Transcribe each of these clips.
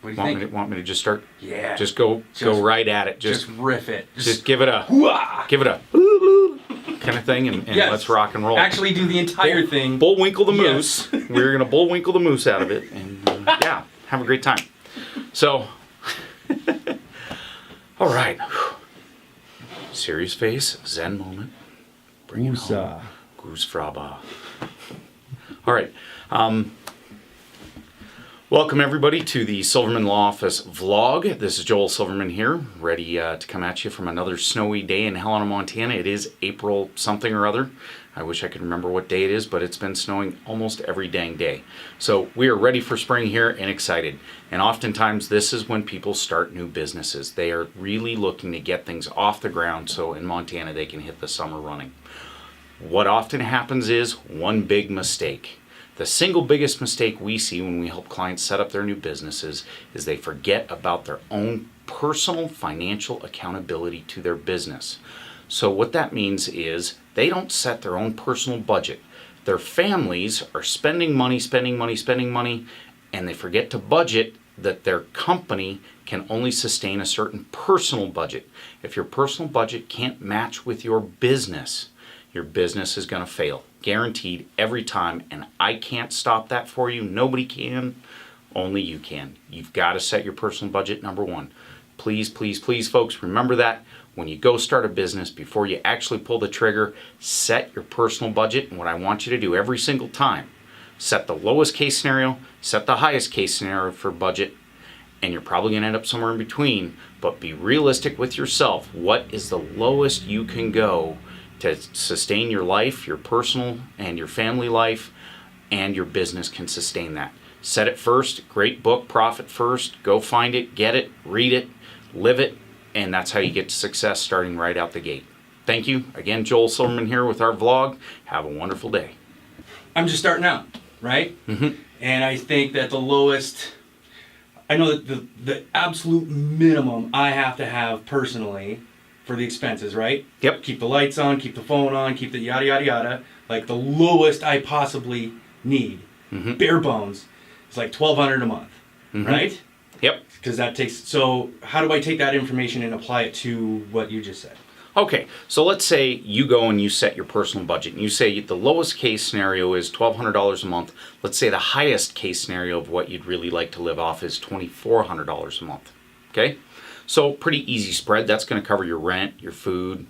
What do you think? Want me to just start? Yeah. Just go right at it. Just riff it. Just give it a Hoo-ah! kind of thing, and Yes. let's rock and roll. Actually, do the entire thing. Bullwinkle the Yes. moose. We're gonna bullwinkle the moose out of it, and yeah, have a great time. So, all right. Serious face, Zen moment. Bring it home. Goose fraba. All right. Welcome everybody to the Silverman Law Office vlog. This is Joel Silverman here, ready to come at you from another snowy day in Helena, Montana. It is April something or other. I wish I could remember what day it is, but it's been snowing almost every dang day. So we are ready for spring here and excited. And oftentimes this is when people start new businesses. They are really looking to get things off the ground so in Montana they can hit the summer running. What often happens is one big mistake. The single biggest mistake we see when we help clients set up their new businesses is they forget about their own personal financial accountability to their business. So what that means is they don't set their own personal budget. Their families are spending money, and they forget to budget that their company can only sustain a certain personal budget. If your personal budget can't match with your business is going to fail. Guaranteed every time, and I can't stop that for you. Nobody can, only you can. You've got to set your personal budget, number one. Please, please, please, folks, remember that when you go start a business, before you actually pull the trigger, set your personal budget. And what I want you to do every single time, set the lowest case scenario, set the highest case scenario for budget, and you're probably going to end up somewhere in between, but be realistic with yourself. What is the lowest you can go to sustain your life, your personal and your family life, and your business can sustain that. Set it first. Great book, Profit First. Go find it, get it, read it, live it, and that's how you get to success starting right out the gate. Thank you. Again, Joel Silverman here with our vlog. Have a wonderful day. I'm just starting out, right? Mm-hmm. And I think that the lowest, I know that the absolute minimum I have to have personally for the expenses, right? Yep. Keep the lights on, keep the phone on, keep the yada, yada, yada. Like the lowest I possibly need, bare bones, is like $1,200 a month, right? Yep. Because that takes, so how do I take that information and apply it to what you just said? Okay, so let's say you go and you set your personal budget and you say the lowest case scenario is $1,200 a month. Let's say the highest case scenario of what you'd really like to live off is $2,400 a month, okay? So pretty easy spread. That's going to cover your rent, your food,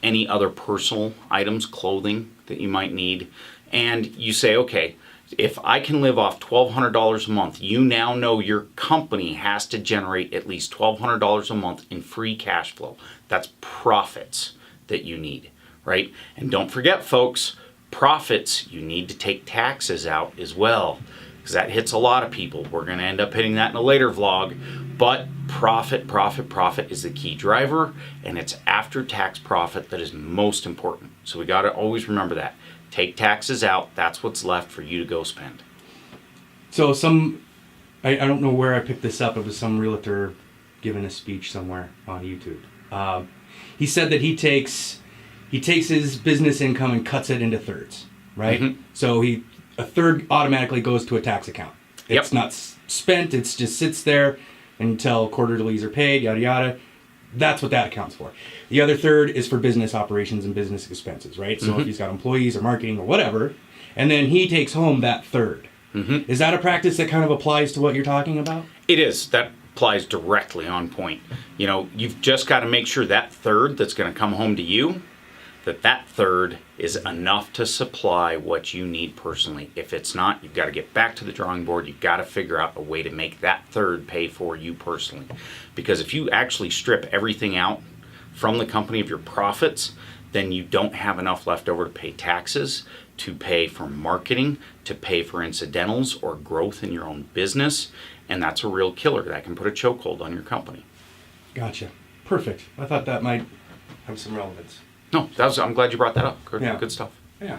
any other personal items, clothing that you might need. And you say, okay, if I can live off $1,200 a month, you now know your company has to generate at least $1,200 a month in free cash flow. That's profits that you need, right? And don't forget, folks, profits, you need to take taxes out as well, because that hits a lot of people. We're going to end up hitting that in a later vlog. But profit is the key driver, and it's after-tax profit that is most important. So we got to always remember that. Take taxes out. That's what's left for you to go spend. So I don't know where I picked this up. It was some realtor giving a speech somewhere on YouTube. He said that he takes his business income and cuts it into thirds, right? So a third automatically goes to a tax account. It's not spent. It just sits there until quarterlies are paid, yada, yada. That's what that accounts for. The other third is for business operations and business expenses, right? So if he's got employees or marketing or whatever, and then he takes home that third. Is that a practice that kind of applies to what you're talking about? It is. That applies directly on point. You know, you've just got to make sure that third that's going to come home to you, that third is enough to supply what you need personally. If it's not, you've got to get back to the drawing board. You've got to figure out a way to make that third pay for you personally. Because if you actually strip everything out from the company of your profits, then you don't have enough left over to pay taxes, to pay for marketing, to pay for incidentals or growth in your own business. And that's a real killer. That can put a chokehold on your company. Gotcha. Perfect. I thought that might have some relevance. No, I'm glad you brought that up. Good stuff. Yeah.